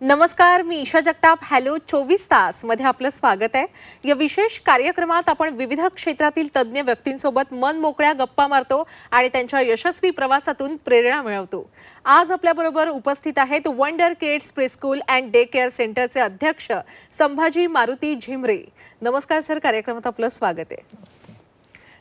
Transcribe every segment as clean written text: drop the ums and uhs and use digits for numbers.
नमस्कार, मी ईशा जगताप. हॅलो 24 तास मध्ये आपलं स्वागत आहे. या विशेष कार्यक्रमात आपण विविध क्षेत्रातील तज्ज्ञ व्यक्तींसोबत मन मोकळ्या गप्पा मारतो आणि त्यांच्या यशस्वी प्रवासातून प्रेरणा मिळवतो. आज आपल्याबरोबर उपस्थित आहेत wonder kids preschool and day care सेंटरचे अध्यक्ष संभाजी मारुती झिमरे. नमस्कार सर, कार्यक्रमात आपलं स्वागत आहे.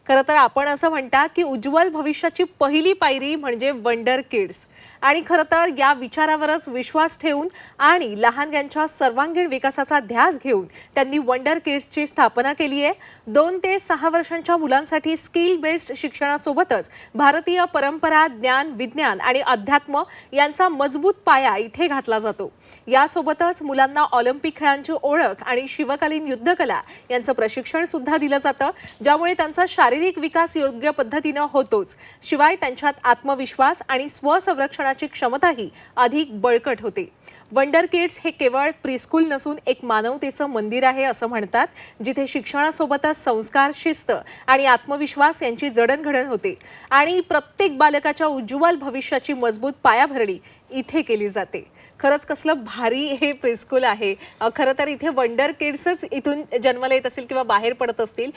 खरं तर आपण असं म्हणता की उज्ज्वल भविष्याची पहिली पायरी म्हणजे वंडर किड्स, आणि खरं तर या विचारावरच विश्वास ठेवून आणि लहानग्यांच्या सर्वांगीण विकासाचा ध्यास घेऊन त्यांनी वंडर किड्सची स्थापना केली आहे. 2 ते 6 वर्षांच्या मुलांसाठी स्किल बेस्ड शिक्षणासोबतच भारतीय परंपरा, ज्ञान, विज्ञान आणि अध्यात्म यांचा मजबूत पाया इथे घातला जातो. यासोबतच मुलांना ऑलिम्पिक खेळांची ओळख आणि शिवकालीन युद्धकला यांचं प्रशिक्षण सुद्धा दिलं जातं, ज्यामुळे त्यांचा शारीरिक विकास योग्य पद्धतीने होतोच, शिवाय त्यांच्यात आत्मविश्वास आणि स्वसंरक्षणाची क्षमताही अधिक बळकट होते. वंडर किड्स हे केवळ प्रीस्कूल नसून एक मानवतेचं मंदिर आहे असं म्हणतात, जिथे शिक्षणासोबतच संस्कार, शिस्त आणि आत्मविश्वास यांची जडणघडण होते आणि प्रत्येक बालकाच्या उज्ज्वल भविष्याची मजबूत पायाभरणी इथे केली जाते. खरंच कसलं भारी हे प्रीस्कूल आहे. खरं तर इथे वंडर किड्सच इथून जन्माला येत असतील किंवा बाहेर पडत असतील.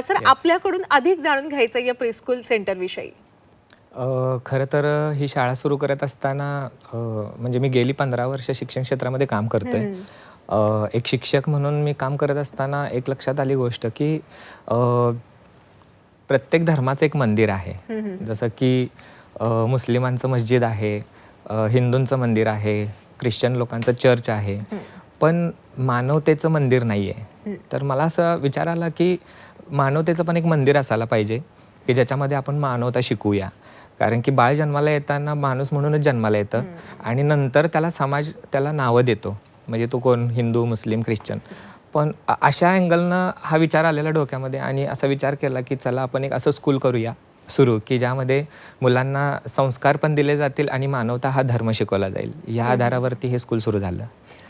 सर, आपल्याकडून अधिक जाणून घ्यायचं या प्रीस्कूल सेंटर विषयी. खरं तर ही शाळा सुरू करत असताना म्हणजे मी गेली 15 वर्ष शिक्षण क्षेत्रामध्ये काम करतोय. एक शिक्षक म्हणून मी काम करत असताना एक लक्षात आली गोष्ट की प्रत्येक धर्माचं एक मंदिर आहे. जसं की मुस्लिमांचं मस्जिद आहे, हिंदूंचं मंदिर आहे, ख्रिश्चन लोकांचं चर्च आहे, पण मानवतेचं मंदिर नाही आहे. तर मला असं विचार आला की मानवतेचं पण एक मंदिर असायला पाहिजे की ज्याच्यामध्ये आपण मानवता शिकूया. कारण की बाळ जन्माला येताना माणूस म्हणूनच जन्माला येतं आणि नंतर त्याला समाज त्याला नावं देतो, म्हणजे तो कोण, हिंदू, मुस्लिम, ख्रिश्चन. पण अशा अँगलनं हा विचार आलेला डोक्यामध्ये आणि असा विचार केला की चला आपण एक असं स्कूल करूया सुरू की ज्यामध्ये मुलांना संस्कार पण दिले जातील आणि मानवता हा धर्म शिकवला जाईल. या आधारावरती हे स्कूल सुरू झालं.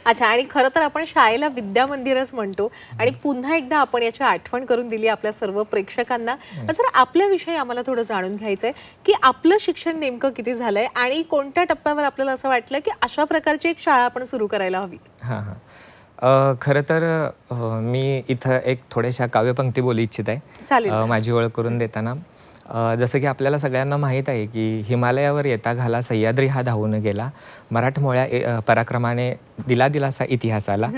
अच्छा, आणि खरं तर आपण शाळेला विद्या मंदिरच म्हणतो आणि पुन्हा एकदा आपण याची आठवण करून दिली आपल्या सर्व प्रेक्षकांना. सर, आपल्याविषयी आम्हाला थोडं जाणून घ्यायचंय की आपलं शिक्षण नेमकं किती झालंय आणि कोणत्या टप्प्यावर आपल्याला असं वाटलं की अशा प्रकारची एक शाळा आपण सुरू करायला हवी. खरं तर मी इथं एक थोड्याशा काव्यपंक्ती बोलू इच्छित आहे माझी ओळख करून देताना. जसं की आपल्याला सगळ्यांना माहीत आहे की हिमालयावर येता घाला सह्याद्री हा धावून गेला, मराठमोळ्या पराक्रमाने दिला दिलासा इतिहासाला,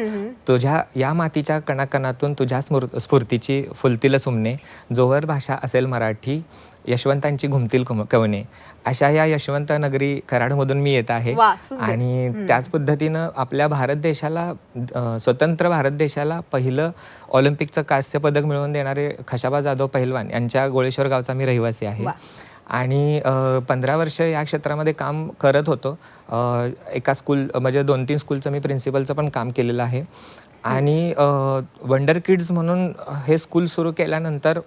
तुझ्या या मातीच्या कणाकणातून तुझ्या स्फूर्तीची फुलतील सुमने, जोवर भाषा असेल मराठी यशवंतांची घुमतील कवने. अशा या यशवंत नगरी कराडमधून मी येत आहे. आणि त्याच पद्धतीनं आपल्या भारत देशाला, स्वतंत्र भारत देशाला पहिलं ऑलिम्पिकचं कांस्य पदक मिळवून देणारे खशाबा जाधव पहिलवान यांच्या गोळेश्वर गावचा मी रहिवासी आहे. आणि 15 वर्ष या क्षेत्रामध्ये काम करत होतो. एका स्कूल म्हणजे 2-3 स्कूलचं मी प्रिन्सिपलचं पण काम केलेलं आहे. आणि वंडर किड्स म्हणून हे स्कूल सुरू केल्यानंतर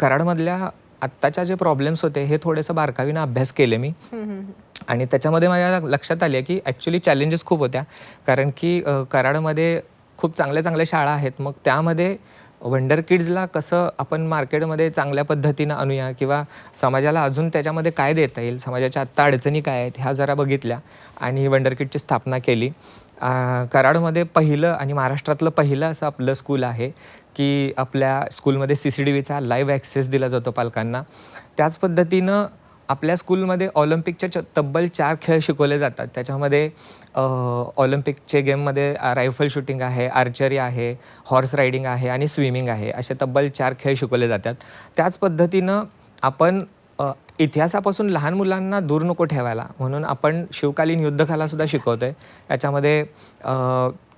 कराडमधल्या आत्ताच्या जे प्रॉब्लेम्स होते हे थोडेसं बारकावीनं अभ्यास केले मी. आणि त्याच्यामध्ये माझ्या लक्षात आले की ॲक्च्युली चॅलेंजेस खूप होत्या. कारण की कराडमध्ये खूप चांगल्या शाळा आहेत, मग त्यामध्ये वंडर किड्सला कसं आपण मार्केटमध्ये चांगल्या पद्धतीनं आणूया किंवा समाजाला अजून त्याच्यामध्ये काय देता येईल, समाजाच्या आत्ता अडचणी काय आहेत ह्या जरा बघितल्या आणि वंडर किड्सची स्थापना केली. कराडमध्ये पहिलं आणि महाराष्ट्रातलं पहिलं असं आपलं स्कूल आहे की आपल्या स्कूलमध्ये CCTVचा लाईव्ह ॲक्सेस दिला जातो पालकांना. त्याच पद्धतीनं आपल्या स्कूलमध्ये ऑलिम्पिकच्या तब्बल 4 खेळ शिकवले जातात. त्याच्यामध्ये ऑलिम्पिकचे गेममध्ये रायफल शूटिंग आहे, आर्चरी आहे, हॉर्स रायडिंग आहे आणि स्विमिंग आहे. असे तब्बल 4 खेळ शिकवले जातात. त्याच पद्धतीनं आपण इतिहासापासून लहान मुलांना दूर नको ठेवायला म्हणून आपण शिवकालीन युद्धकलासुद्धा शिकवतो आहे. याच्यामध्ये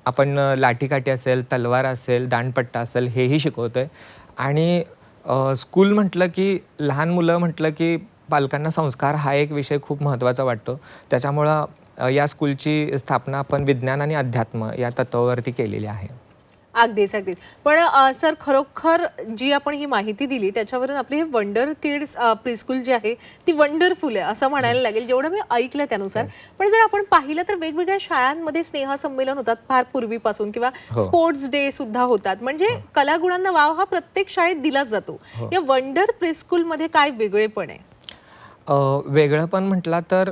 आपण लाठीकाठी असेल, तलवार असेल, दांडपट्टा असेल हेही शिकवतो आहे. आणि स्कूल म्हटलं की, लहान मुलं म्हटलं की पालकांना संस्कार हा एक विषय खूप महत्त्वाचा वाटतो. त्याच्यामुळं या स्कूलची स्थापना आपण विज्ञान आणि अध्यात्म या तत्वावरती केलेली आहे. अगदीच. पण सर, खरोखर जी आपण ही माहिती दिली त्याच्यावरून आपली हे वंडर किड्स प्रीस्कूल जी आहे ती वंडरफुल आहे असं म्हणायला लागेल, जेवढं मी ऐकलं त्यानुसार. पण जर आपण पाहिलं तर वेगवेगळ्या शाळांमध्ये स्नेहसंमेलन होतात फार पूर्वीपासून, किंवा स्पोर्ट्स डे सुद्धा होतात. म्हणजे कलागुणांना वाव हा प्रत्येक शाळेत दिलाच जातो. या वंडर प्रीस्कूल मध्ये काय वेगळेपण आहे? वेगळं पण म्हटला तर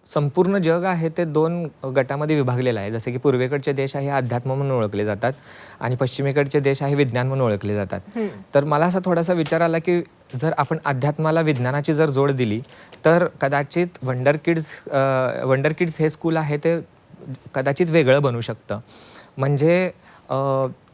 संपूर्ण जग आहे ते 2 गटामध्ये विभागलेलं आहे. जसे की पूर्वेकडचे देश आहे अध्यात्म म्हणून ओळखले जातात आणि पश्चिमेकडचे देश आहे विज्ञान म्हणून ओळखले जातात. तर मला असा थोडासा विचार आला की जर आपण अध्यात्माला विज्ञानाची जर जोड दिली तर कदाचित वंडर किड्स हे स्कूल आहे ते कदाचित वेगळं बनू शकतं. म्हणजे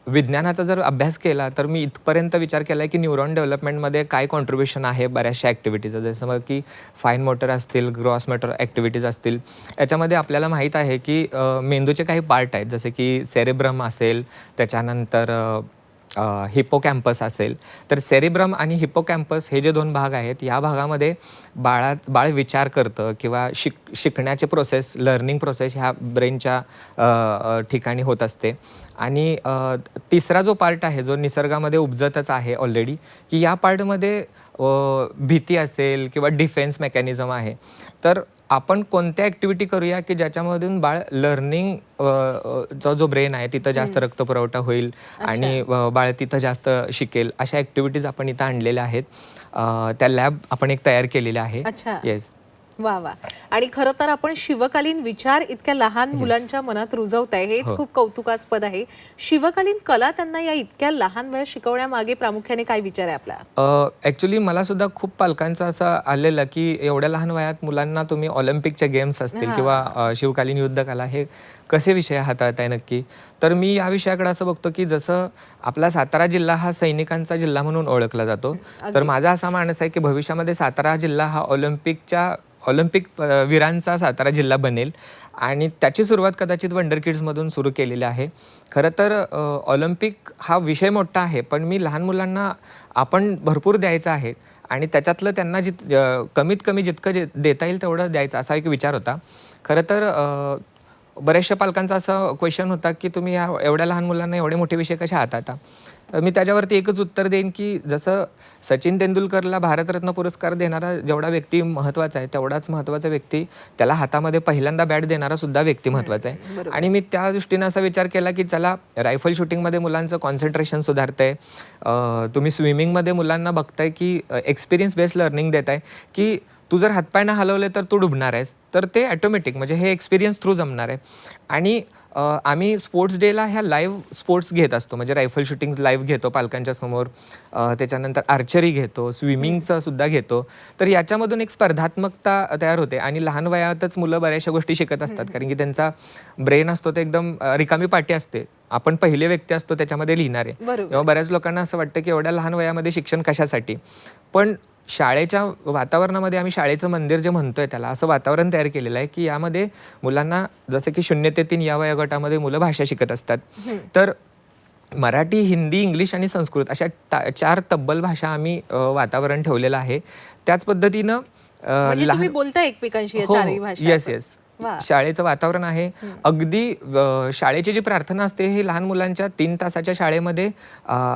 विज्ञानाचा जर अभ्यास केला तर मी इथपर्यंत विचार केला आहे की न्यूरॉन डेव्हलपमेंटमध्ये काय कॉन्ट्रीब्युशन आहे बऱ्याचशा ॲक्टिव्हिटीचं, जसं मग की फाईन मोटर असतील, ग्रॉस मोटर ॲक्टिव्हिटीज असतील. याच्यामध्ये आपल्याला माहीत आहे की मेंदूचे काही पार्ट आहेत, जसे की सेरेब्रम असेल, त्याच्यानंतर हिप्पोकॅम्पस असेल. तर सेरिब्रम आणि हिप्पोकॅम्पस हे जे 2 भाग आहेत, या भागामध्ये बाळ विचार करतं किंवा शिकण्याचे प्रोसेस, लर्निंग प्रोसेस ह्या ब्रेनच्या ठिकाणी होत असते. आणि तिसरा जो पार्ट आहे जो निसर्गामध्ये उपजतच आहे ऑलरेडी, की या पार्टमध्ये भीती असेल किंवा डिफेन्स मेकॅनिझम आहे. तर आपण कोणत्या ॲक्टिव्हिटी करूया की ज्याच्यामधून बाळ लर्निंग जो ब्रेन आहे तिथं जास्त रक्तपुरवठा होईल आणि बाळ तिथं जास्त शिकेल, अशा ॲक्टिव्हिटीज आपण इथं आणलेल्या आहेत. त्या लॅब आपण एक तयार केलेल्या आहे. येस. वा वा. आणि खरं तर आपण शिवकालीन विचार इतक्या लहान मुलांच्या मनात रुजवताय, हेच खूप कौतुकास्पद आहे. शिवकालीन कला त्यांना या इतक्या लहान वयात शिकवण्यामागे प्रामुख्याने काय विचार आहे आपला? ॲक्च्युली मला सुद्धा खूप पालकांचं असं आलेलं की एवढ्या लहान वयात मुलांना तुम्ही ऑलिम्पिकच्या गेम्स असतील किंवा शिवकालीन युद्धकला हे कसे विषय हाताळताय नक्की. तर मी या विषयाकडे असं बघतो की जसं आपला सातारा जिल्हा हा सैनिकांचा जिल्हा म्हणून ओळखला जातो, तर माझा असा मानस आहे की भविष्यामध्ये सातारा जिल्हा हा ऑलिम्पिक वीरांचा सातारा जिल्हा बनेल आणि त्याची सुरुवात कदाचित वंडर किड्समधून सुरू केलेली आहे. खरं तर ऑलिम्पिक हा विषय मोठा आहे, पण मी लहान मुलांना आपण भरपूर द्यायचं आहे आणि त्याच्यातलं त्यांना कमीत कमी जितकं देता येईल तेवढं द्यायचं, असा एक विचार होता. खरं तर बऱ्याचशा पालकांचा असा क्वेश्चन होता की तुम्ही एवढ्या लहान मुलांना एवढे मोठे विषय कशा हाताळता. मी त्याच्यावरती एकच उत्तर देईन की जसं सचिन तेंडुलकरला भारतरत्न पुरस्कार देणारा जेवढा व्यक्ती महत्त्वाचा आहे, तेवढाच महत्त्वाचा व्यक्ती त्याला हातामध्ये पहिल्यांदा बॅट देणारा सुद्धा व्यक्ती महत्त्वाचा आहे. आणि मी त्या दृष्टीने असा विचार केला की चला, रायफल शूटिंगमध्ये मुलांचं कॉन्सन्ट्रेशन सुधारतंय, तुम्ही स्विमिंगमध्ये मुलांना बघताय की एक्सपिरियन्स बेस्ड लर्निंग देत आहे की तू जर हातपाय न हलवले तर तू डुबणार आहेस, तर ते ॲटोमॅटिक म्हणजे हे एक्सपिरियन्स थ्रू जमणार आहे. आणि आम्ही स्पोर्ट्स डेला ह्या लाईव्ह स्पोर्ट्स घेत असतो, म्हणजे रायफल शूटिंग लाईव्ह घेतो पालकांच्या समोर, त्याच्यानंतर आर्चरी घेतो, स्विमिंगचं सुद्धा घेतो. तर याच्यामधून एक स्पर्धात्मकता तयार होते आणि लहान वयातच मुलं बऱ्याचशा गोष्टी शिकत असतात, कारण की त्यांचा ब्रेन असतो ते एकदम रिकामी पाटी असते. आपण पहिले व्यक्ती असतो त्याच्यामध्ये लिहिणारे. तेव्हा बऱ्याच लोकांना असं वाटतं की एवढ्या लहान वयामध्ये शिक्षण कशासाठी. पण शाळेच्या वातावरणामध्ये आम्ही शाळेचं मंदिर जे म्हणतोय त्याला असं वातावरण तयार केलेलं आहे की यामध्ये मुलांना जसं की 0 ते 3 या वयोगटामध्ये मुलं भाषा शिकत असतात. तर मराठी, हिंदी, इंग्लिश आणि संस्कृत अशा 4 तब्बल भाषा आम्ही वातावरण ठेवलेलं आहे. त्याच पद्धतीनं तुम्ही बोलता एकमेकांशी या चारही भाषा? येस. शाळेचं वातावरण आहे. अगदी शाळेची जी प्रार्थना असते ही लहान मुलांच्या 3 तासाच्या शाळेमध्ये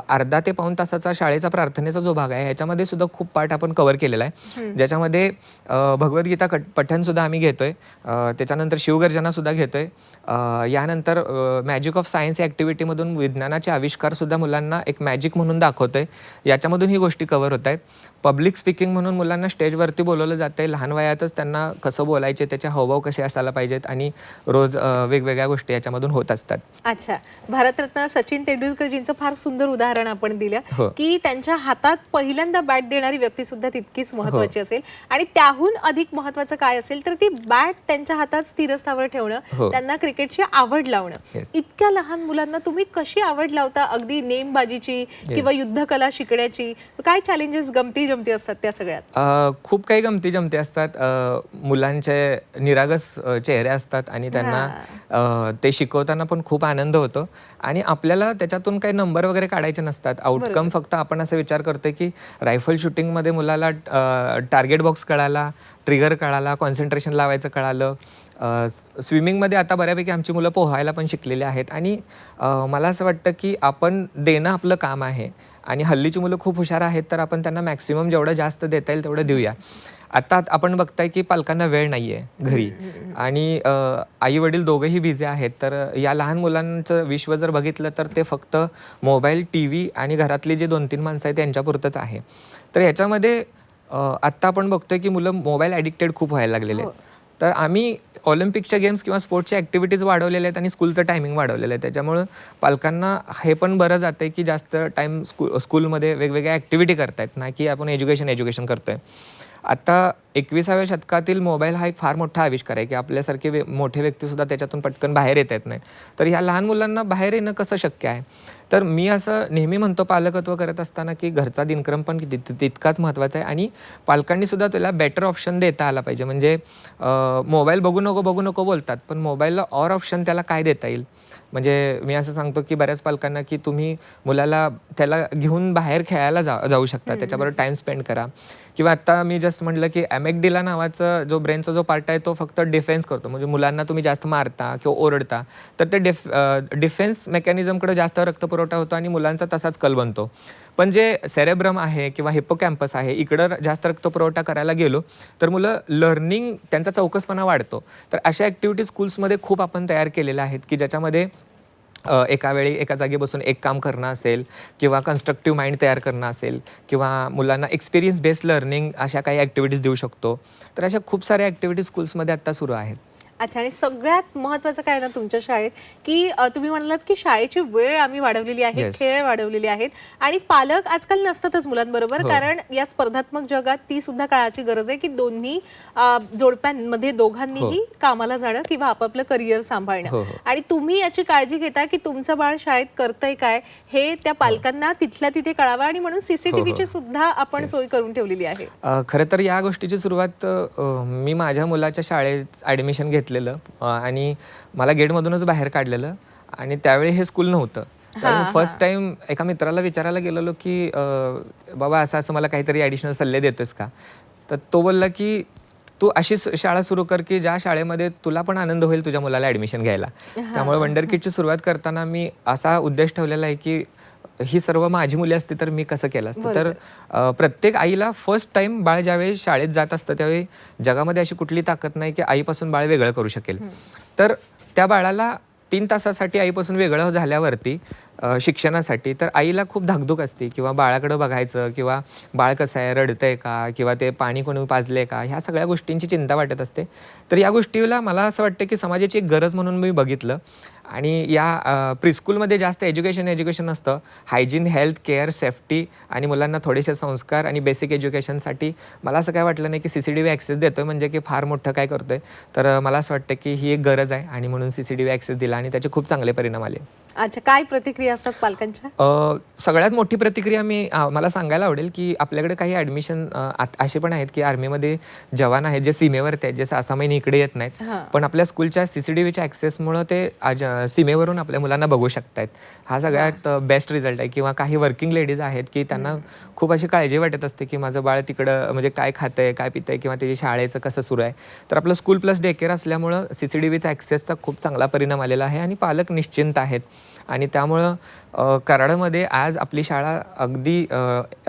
अर्धा ते पाऊण तासाचा शाळेचा प्रार्थनेचा जो भाग आहे ह्याच्यामध्ये सुद्धा खूप पार्ट आपण कव्हर केलेला आहे, ज्याच्यामध्ये भगवद्गीता पठण सुद्धा आम्ही घेतोय, त्याच्यानंतर शिवगर्जना सुद्धा घेतोय, यानंतर मॅजिक ऑफ सायन्स या ॲक्टिव्हिटीमधून विज्ञानाचे आविष्कार सुद्धा मुलांना एक मॅजिक म्हणून दाखवतोय. याच्यामधून ही गोष्टी कव्हर होत आहेत. पब्लिक स्पीकिंग म्हणून मुलांना स्टेजवरती बोलवलं जातंय. लहान वयातच त्यांना कसं बोलायचे, त्याचे हावभाव कसे असायला पाहिजेत आणि रोज वेगवेगळ्या गोष्टी याच्यामधून होत असतात. अच्छा, भारतरत्न सचिन तेंडुलकरजींचं फार सुंदर उदाहरण आपण दिलं की त्यांच्या हातात पहिल्यांदा बॅट देणारी व्यक्ती सुद्धा तितकीच महत्वाची असेल आणि त्याहून अधिक महत्वाचं काय असेल तर ती बॅट त्यांच्या हातात स्थिरस्थावर ठेवणं, त्यांना क्रिकेटची आवड लावणं. इतक्या लहान मुलांना तुम्ही कशी आवड लावता अगदी नेमबाजीची किंवा युद्धकला शिकण्याची? काय चॅलेंजेस, गमती जमती असतात त्या सगळ्यात? खूप काही गमती जमती असतात. मुलांचे निरागस चेहरे असतात आणि त्यांना ते शिकवताना पण खूप आनंद होतो आणि आपल्याला त्याच्यातून काही नंबर वगैरे काढायचे नसतात. आउटकम फक्त आपण असं विचार करतोय की रायफल शूटिंगमध्ये मुलाला टार्गेट बॉक्स कळाला, ट्रिगर कळाला, कॉन्सन्ट्रेशन लावायचं कळालं. स्विमिंगमध्ये आता बऱ्यापैकी आमची मुलं पोहायला पण शिकलेली आहेत आणि मला असं वाटतं की आपण देणं आपलं काम आहे आणि हल्लीची मुलं खूप हुशार आहेत, तर आपण त्यांना मॅक्सिमम जेवढं जास्त देता येईल तेवढं देऊया. आता आपण बघताय की पालकांना वेळ नाही आहे घरी आणि आई वडील दोघंही बिझी आहेत. तर या लहान मुलांचं विश्व जर बघितलं तर ते फक्त मोबाईल, TV आणि घरातली जे 2-3 माणसं आहेत त्यांच्यापुरतंच आहे. तर ह्याच्यामध्ये आत्ता आपण बघतोय की मुलं मोबाईल ॲडिक्टेड खूप व्हायला लागलेले आहेत. तर आम्ही ऑलिम्पिकच्या गेम्स किंवा स्पोर्ट्सच्या ॲक्टिव्हिटीज वाढवलेल्या आहेत आणि स्कूलचं टायमिंग वाढवलेलं आहे. त्याच्यामुळं पालकांना हे पण बरं जातं की जास्त टाईम स्कूलमध्ये वेगवेगळ्या ॲक्टिव्हिटी करतायत, ना की आपण एज्युकेशन करतोय. आता 21व्या शतकातील मोबाईल हा एक फार मोठा आविष्कार आहे की आपल्यासारखे मोठे व्यक्तीसुद्धा त्याच्यातून पटकन बाहेर येत नाहीत. तर ह्या लहान मुलांना बाहेर येणं कसं शक्य आहे? तर मी असं नेहमी म्हणतो पालकत्व करत असताना की घरचा दिनक्रम पण तितकाच महत्त्वाचा आहे आणि पालकांनी सुद्धा त्याला बेटर ऑप्शन देता आला पाहिजे. म्हणजे मोबाईल बघू नको बोलतात, पण मोबाईलला ऑर ऑप्शन त्याला काय देता येईल? म्हणजे मी असं सांगतो की बऱ्याच पालकांना की तुम्ही मुलाला त्याला घेऊन बाहेर खेळायला जाऊ शकता, त्याच्याबरोबर टाईम स्पेंड करा. किंवा आता मी जस्ट म्हटलं की ॲमेग्डिला नावाचा जो ब्रेनचा जो पार्ट आहे तो फक्त डिफेन्स करतो. म्हणजे मुलांना तुम्ही जास्त मारता किंवा ओरडता तर ते डिफेन्स मेकॅनिझमकडे जास्त रक्तपुरवठा होतो आणि मुलांचा तसाच कल बनतो. पण जे सेरेब्रम आहे किंवा हिप्पोकॅम्पस आहे इकडं जास्त रक्तपुरवठा करायला गेलो तर मुलं लर्निंग त्यांचा चौकसपणा वाढतो. तर अशा ॲक्टिव्हिटीज स्कूल्समध्ये खूप आपण तयार केलेल्या आहेत की ज्याच्यामध्ये एका वेळी एका जागी बसून एक काम करणं असेल किंवा कन्स्ट्रक्टिव्ह माइंड तयार करणं असेल किंवा मुलांना एक्सपिरियन्स बेस्ड लर्निंग अशा काही ॲक्टिव्हिटीज देऊ शकतो. तर अशा खूप साऱ्या ॲक्टिव्हिटीज स्कूल्समध्ये आत्ता सुरू आहेत. अच्छा, आणि सगळ्यात महत्त्वाचं काय ना तुमच्या शाळेत की तुम्ही म्हणालात की शाळेची वेळ आम्ही वाढवलेली आहे, खेळ वाढवलेले आहेत आणि पालक आजकाल नसतातच मुलांबरोबर, कारण या स्पर्धात्मक जगात ती सुद्धा काळाची गरज आहे की दोन्ही जोडप्यांमध्ये दोघांनीही कामाला जाणं किंवा आपापलं करिअर सांभाळणं. आणि तुम्ही याची काळजी घेता की तुमचं बाळ शाळेत करतंय काय हे त्या पालकांना तिथल्या तिथे कळावं आणि म्हणून CCTVची सुद्धा आपण सोय करून ठेवलेली आहे. खरं तर या गोष्टीची सुरुवात मी माझ्या मुलाच्या शाळेत ॲडमिशन घेतलेलं आणि मला गेटमधूनच बाहेर काढलेलं आणि त्यावेळी हे स्कूल नव्हतं. फर्स्ट टाइम एका मित्राला विचारायला गेलेलो की बाबा असं मला काहीतरी ॲडिशनल सल्ले देतोस का? तर तो बोलला की तू अशी शाळा सुरू कर की ज्या शाळेमध्ये तुला पण आनंद होईल तुझ्या मुलाला ॲडमिशन घ्यायला. त्यामुळे वंडर किडची सुरुवात करताना मी असा उद्देश ठेवलेला आहे की ही सर्व माझी मुले असती तर मी कसं केलं असतं. तर प्रत्येक आईला फर्स्ट टाइम बाळ ज्यावेळी शाळेत जात असतं त्यावेळी जगामध्ये अशी कुठली ताकद नाही की आईपासून बाळ वेगळं करू शकेल. तर त्या बाळाला 3 तासासाठी आईपासून वेगळं झाल्यावरती शिक्षणासाठी तर आईला खूप धाकधूक असते किंवा बाळाकडं बघायचं किंवा बाळ कसं आहे, रडतंय का किंवा ते पाणी कोणी पाजले का, ह्या सगळ्या गोष्टींची चिंता वाटत असते. तर या गोष्टीला मला असं वाटतं की समाजाची एक गरज म्हणून मी बघितलं आणि या प्रीस्कूलमध्ये जास्त एज्युकेशन असतं. हायजीन, हेल्थ केअर, सेफ्टी आणि मुलांना थोडेसे संस्कार आणि बेसिक एज्युकेशनसाठी मला असं काय वाटलं नाही की CCTV ॲक्सेस देतोय म्हणजे की फार मोठं काय करतोय. तर मला असं वाटतं की ही एक गरज आहे आणि म्हणून CCTV ॲक्सेस दिला आणि त्याचे खूप चांगले परिणाम आले. अच्छा, काय प्रतिक्रिया असतात पालकांच्या? सगळ्यात मोठी प्रतिक्रिया मला सांगायला आवडेल की आपल्याकडे काही ॲडमिशन असे पण आहेत की आर्मीमध्ये जवान आहेत जे सीमेवरती आहेत, जे 6-6 महिने इकडे येत नाहीत, पण आपल्या स्कूलच्या CCTVच्या ॲक्सेसमुळं ते सीमेवरून आपल्या मुलांना बघू शकतायत. हा सगळ्यात बेस्ट रिझल्ट आहे. किंवा काही वर्किंग लेडीज आहेत की त्यांना खूप अशी काळजी वाटत असते की माझं बाळ तिकडं म्हणजे काय खातंय, काय पितंय किंवा त्याची शाळेचं कसं सुरू आहे. तर आपलं स्कूल प्लस डे केअर असल्यामुळं CCTVचा ॲक्सेसचा खूप चांगला परिणाम आलेला आहे आणि पालक निश्चिंत आहेत. आणि त्यामुळं कराडमध्ये आज आपली शाळा अगदी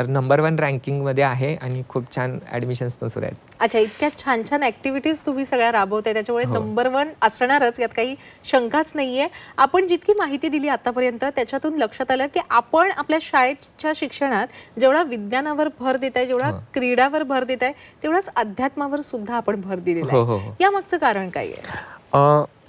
नंबर 1 रँकिंगमध्ये आहे आणि खूप छान ॲडमिशन्स पण सुरू आहेत. अच्छा, इतक्या छान छान ॲक्टिव्हिटीज तुम्ही सगळ्या राबवताय त्याच्यामुळे नंबर 1 असणारच, यात काही शंकाच नाहीये. आपण जितकी माहिती दिली आतापर्यंत त्याच्यातून लक्षात आलं की आपण आपल्या शाळेच्या शिक्षणात जेवढा विज्ञानावर भर देत आहे, जेवढा क्रीडावर भर देत आहे, तेवढाच अध्यात्मावर सुद्धा आपण भर दिलेला आहे. यामागचं कारण काय आहे?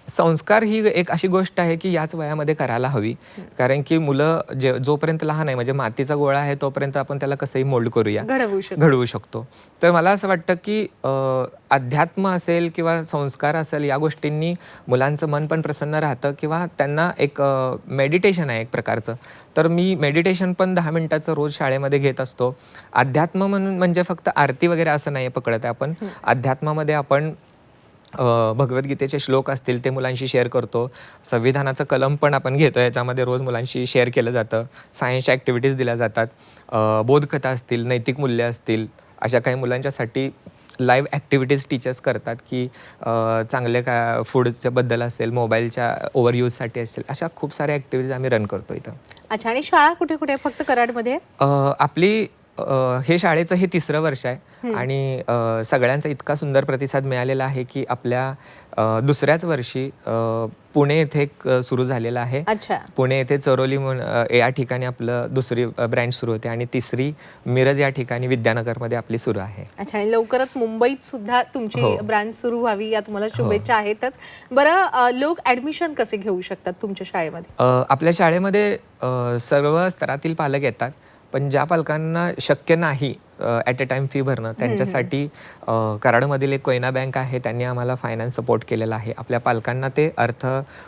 संस्कार ही एक अशी गोष्ट आहे की याच वयामध्ये करायला हवी. कारण की मुलं जोपर्यंत लहान आहे म्हणजे मातीचा गोळा आहे तोपर्यंत आपण त्याला कसंही मोल्ड करूया, घडवू शकतो. तर मला असं वाटतं की अध्यात्म असेल किंवा संस्कार असेल या गोष्टींनी मुलांचं मन पण प्रसन्न राहतं किंवा त्यांना एक मेडिटेशन आहे एक प्रकारचं. तर मी मेडिटेशन पण 10 मिनिटाचं रोज शाळेमध्ये घेत असतो. अध्यात्म म्हणून म्हणजे फक्त आरती वगैरे असं नाही पकडत आहे आपण. अध्यात्मामध्ये आपण भगवद्गीतेचे श्लोक असतील ते मुलांशी शेअर करतो. संविधानाचं कलम पण आपण घेतो, याच्यामध्ये रोज मुलांशी शेअर केलं जातं. सायन्सच्या ॲक्टिव्हिटीज दिल्या जातात. बोधकथा असतील, नैतिक मूल्य असतील, अशा काही मुलांच्यासाठी लाईव्ह ॲक्टिव्हिटीज टीचर्स करतात की चांगले काय फूडच्या बद्दल असेल, मोबाईलच्या ओव्हरयूजसाठी असेल, अशा खूप साऱ्या ॲक्टिव्हिटीज आम्ही रन करतो इथं. अच्छा, आणि शाळा कुठे कुठे? फक्त कराडमध्ये? आपली हे शाळेचं हे 3रं वर्ष आहे आणि सगळ्यांचा इतका सुंदर प्रतिसाद मिळालेला आहे की आपल्या 2ऱ्याच वर्षी पुणे येथे एक सुरू झालेला आहे. अच्छा. पुणे येथे चरोली म्हणून या ठिकाणी आपलं 2री ब्रँच सुरू होते आणि 3री मिरज या ठिकाणी विद्यानगरमध्ये आपली सुरू आहे. अच्छा. आणि लवकरच मुंबईत सुद्धा तुमची हो. ब्रांच सुरू व्हावी या तुम्हाला शुभेच्छा आहेतच. बरं, लोक ऍडमिशन कसे घेऊ शकतात तुमच्या शाळेमध्ये? आपल्या शाळेमध्ये सर्व स्तरातील पालक येतात, पण ज्या पालकांना शक्य नाही ॲट अ टाइम फी भरणं त्यांच्यासाठी कराडमधील एक कोयना बँक आहे, त्यांनी आम्हाला फायनान्स सपोर्ट केलेला आहे. आपल्या पालकांना ते अर्थ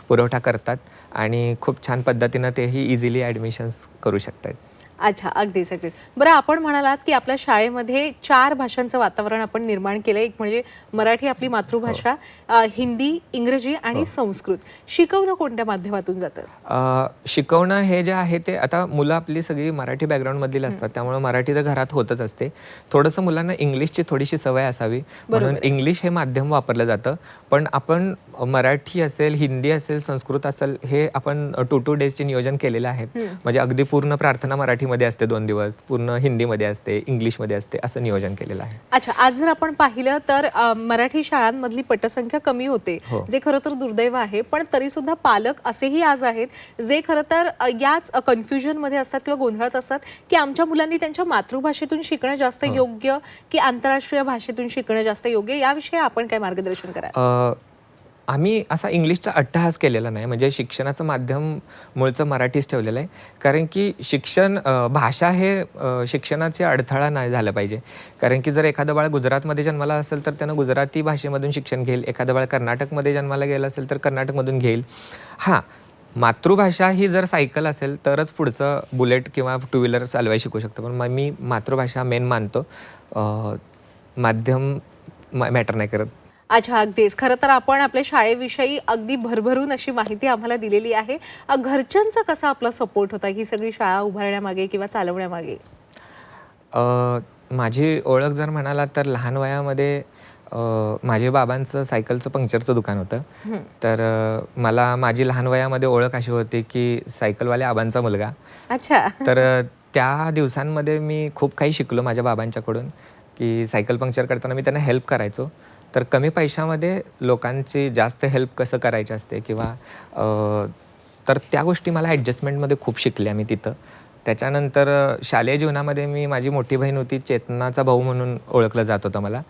पुरवठा करतात आणि खूप छान पद्धतीनं तेही इझिली ॲडमिशन्स करू शकतात. अच्छा, अगदीच अगदीच. बरं, आपण म्हणालात की आपल्या शाळेमध्ये 4 भाषांचं वातावरण आपण निर्माण केलं. एक म्हणजे मराठी आपली मातृभाषा, हिंदी, इंग्रजी आणि संस्कृत. शिकवणं कोणत्या माध्यमातून जातं? शिकवणं हे जे आहे ते आता मुलं आपली सगळी मराठी बॅकग्राऊंडमधील असतात, त्यामुळे मराठी तर घरात होतच असते. थोडंसं मुलांना इंग्लिशची थोडीशी सवय असावी म्हणून इंग्लिश हे माध्यम वापरलं जातं. पण आपण मराठी असेल, हिंदी असेल, संस्कृत असेल, हे आपण 2 डेजचे नियोजन केलेले आहेत. म्हणजे अगदी पूर्ण प्रार्थना मराठीमध्ये असते 2 दिवस, पूर्ण हिंदीमध्ये असते, इंग्लिशमध्ये असते, असं नियोजन केलेलं आहे. अच्छा. आज जर आपण पाहिलं तर मराठी शाळांमधली पटसंख्या कमी होते, जे खरं तर दुर्दैव आहे. पण तरी सुद्धा पालक असेही आज आहेत जे खरं तर याच कन्फ्युजन मध्ये असतात किंवा गोंधळात असतात की आमच्या मुलांनी त्यांच्या मातृभाषेतून शिकणं जास्त योग्य की आंतरराष्ट्रीय भाषेतून शिकणं जास्त योग्य, याविषयी आपण काय मार्गदर्शन कराल? आम्ही असा इंग्लिशचा अट्टहास केलेला नाही, म्हणजे शिक्षणाचं माध्यम मूळचं मराठीच ठेवलेलं आहे. कारण की शिक्षण भाषा हे शिक्षणाचे अडथळा नाही झालं पाहिजे. कारण की जर एखादं बाळ गुजरातमध्ये जन्माला असेल तर त्यानं गुजराती भाषेमधून शिक्षण घेईल, एखादं बाळ कर्नाटकमध्ये जन्माला गेलं असेल तर कर्नाटकमधून घेईल. हां, मातृभाषा ही जर सायकल असेल तरच पुढचं बुलेट किंवा 2 व्हीलर चालवायला शिकू शकतो. पण मग मी मातृभाषा मेन मानतो, माध्यम मॅटर नाही करत. अच्छा, अगदीच. खरं तर आपण आपल्या शाळेविषयी अगदी भरभरून अशी माहिती आम्हाला दिलेली आहे. घरच्यांचा कसा आपला सपोर्ट होता ही सगळी शाळा उभारण्यामागे किंवा चालवण्यामागे? माझी ओळख जर म्हणाला तर लहान वयामध्ये माझ्या बाबांचं सायकलचं पंक्चरचं दुकान होतं. तर मला माझी लहान वयामध्ये ओळख अशी होती की सायकलवाल्या आबांचा मुलगा. अच्छा. तर त्या दिवसांमध्ये मी खूप काही शिकलो माझ्या बाबांच्याकडून की सायकल पंक्चर करताना मी त्यांना हेल्प करायचो. तर कमी पैशामध्ये लोकांची जास्त हेल्प कसं करायची असते किंवा तर त्या गोष्टी मला ॲडजस्टमेंटमध्ये खूप शिकल्या मी तिथं. त्याच्यानंतर शालेय जीवनामध्ये मी माझी मोठी बहीण होती, चेतनाचा भाऊ म्हणून ओळखलं जात होतं मला.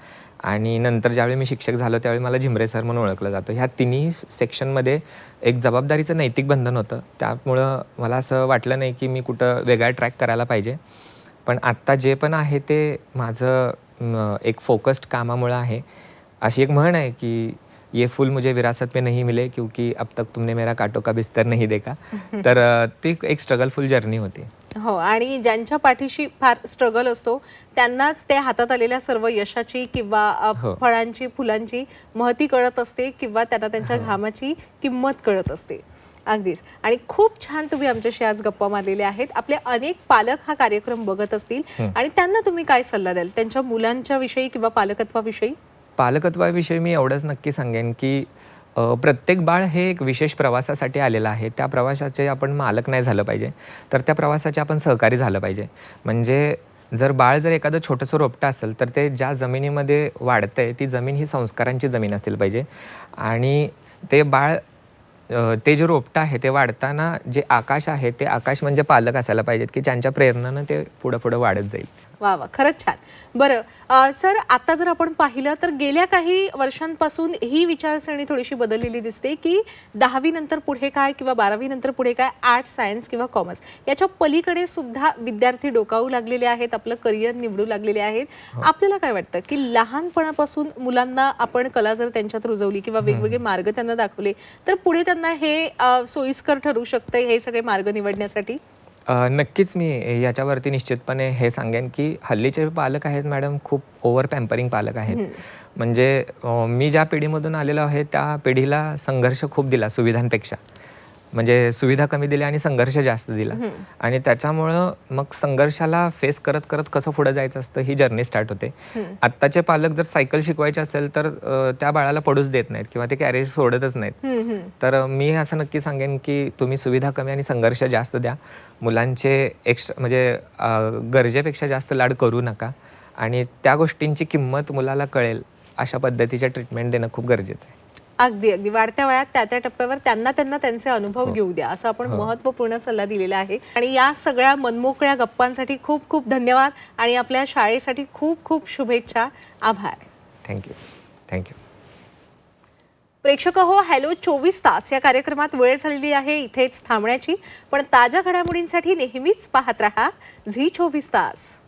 आणि नंतर ज्यावेळी मी शिक्षक झालो त्यावेळी मला झिमरे सर म्हणून ओळखलं जातं. ह्या तिन्ही सेक्शनमध्ये एक जबाबदारीचं नैतिक बंधन होतं. त्यामुळं मला असं वाटलं नाही की मी कुठं वेगळा ट्रॅक करायला पाहिजे. पण आत्ता जे पण आहे ते माझं एक फोकस्ड कामामुळं आहे. अशी एक म्हण आहे की ये फूल मुझे विरासत में नहीं मिले क्योंकि अब तक तुमने मेरा कांटों का बिस्तर नहीं देखा. तर ती एक स्ट्रगलफुल जर्नी होती. हो, आणि ज्यांच्या पाठीशी फार स्ट्रगल असतो त्यांनाच ते हातात आलेल्या सर्व यशाची किंवा फळांची, फुलांची महती कळत असते किंवा त्यांना त्यांच्या घामाची किंमत कळत असते. अगदीच. आणि खूप छान तुम्ही आमच्याशी आज गप्पा मारलेल्या आहेत. आपले अनेक पालक हा कार्यक्रम बघत असतील आणि त्यांना तुम्ही काय सल्ला द्याल त्यांच्या मुलांच्या विषयी किंवा पालकत्वाविषयी? पालकत्वाविषयी मी एवढंच नक्की सांगेन की प्रत्येक बाळ हे एक विशेष प्रवासासाठी आलेलं आहे. त्या प्रवासाचे आपण मालक नाही झालं पाहिजे, तर त्या प्रवासाचे आपण सहकारी झालं पाहिजे. म्हणजे जर बाळ जर एखादं छोटंसं रोपटं असेल तर ते ज्या जमिनीमध्ये वाढतंय ती जमीन ही संस्कारांची जमीन असेल पाहिजे. आणि ते बाळ ते जे रोपटं आहे ते वाढताना जे आकाश आहे ते आकाश म्हणजे पालक असायला पाहिजेत की ज्यांच्या प्रेरणेनं ते पुढं पुढं वाढत जाईल. वा वा, खरंच छान. बरं सर, आता जर आपण पाहिलं तर गेल्या काही वर्षांपासून ही विचारसरणी थोडीशी बदललेली दिसते की 10वी नंतर पुढे काय किंवा 12वी नंतर पुढे काय, आर्ट्स, सायन्स किंवा कॉमर्स याच्या पलीकडे सुद्धा विद्यार्थी डोकावू लागलेले आहेत, आपलं करिअर निवडू लागलेले आहेत. आपल्याला काय वाटतं की लहानपणापासून मुलांना आपण कला जर त्यांच्यात रुजवली किंवा वेगवेगळे मार्ग त्यांना दाखवले तर पुढे त्यांना हे सोयीस्कर ठरू शकतं हे सगळे मार्ग निवडण्यासाठी? नक्कीच मी याच्यावरती निश्चितपणे हे सांगेन की हल्लीचे पालक आहेत मॅडम खूप ओव्हर पॅम्परिंग पालक आहेत. म्हणजे मी ज्या पिढीमधून आलेलो आहे त्या पिढीला संघर्ष खूप दिला सुविधांपेक्षा. म्हणजे सुविधा कमी दिल्या आणि संघर्ष जास्त दिला आणि त्याच्यामुळं मग संघर्षाला फेस करत करत कसं पुढे जायचं असतं ही जर्नी स्टार्ट होते. आत्ताचे पालक जर सायकल शिकवायचे असेल तर त्या बाळाला पडूच देत नाहीत किंवा ते कॅरेज सोडतच नाहीत. तर मी असं नक्की सांगेन की तुम्ही सुविधा कमी आणि संघर्ष जास्त द्या. मुलांचे एक्स्ट्रा म्हणजे गरजेपेक्षा जास्त लाड करू नका आणि त्या गोष्टींची किंमत मुलाला कळेल अशा पद्धतीच्या ट्रीटमेंट देणं खूप गरजेचं आहे. अगदी अगदी वाढत्या वयात त्या टप्प्यावर त्यांना त्यांचे अनुभव घेऊ द्या, असं आपण महत्त्वपूर्ण सल्ला दिलेला आहे. आणि या सगळ्या मनमोकळ्या गप्पांसाठी खूप खूप धन्यवाद आणि आपल्या शाळेसाठी खूप खूप शुभेच्छा. आभार. थँक्यू. प्रेक्षक हो, हॅलो 24 तास या कार्यक्रमात वेळ झालेली आहे इथेच थांबण्याची. पण ताज्या घडामोडींसाठी नेहमीच पाहत रहा झी 24 तास.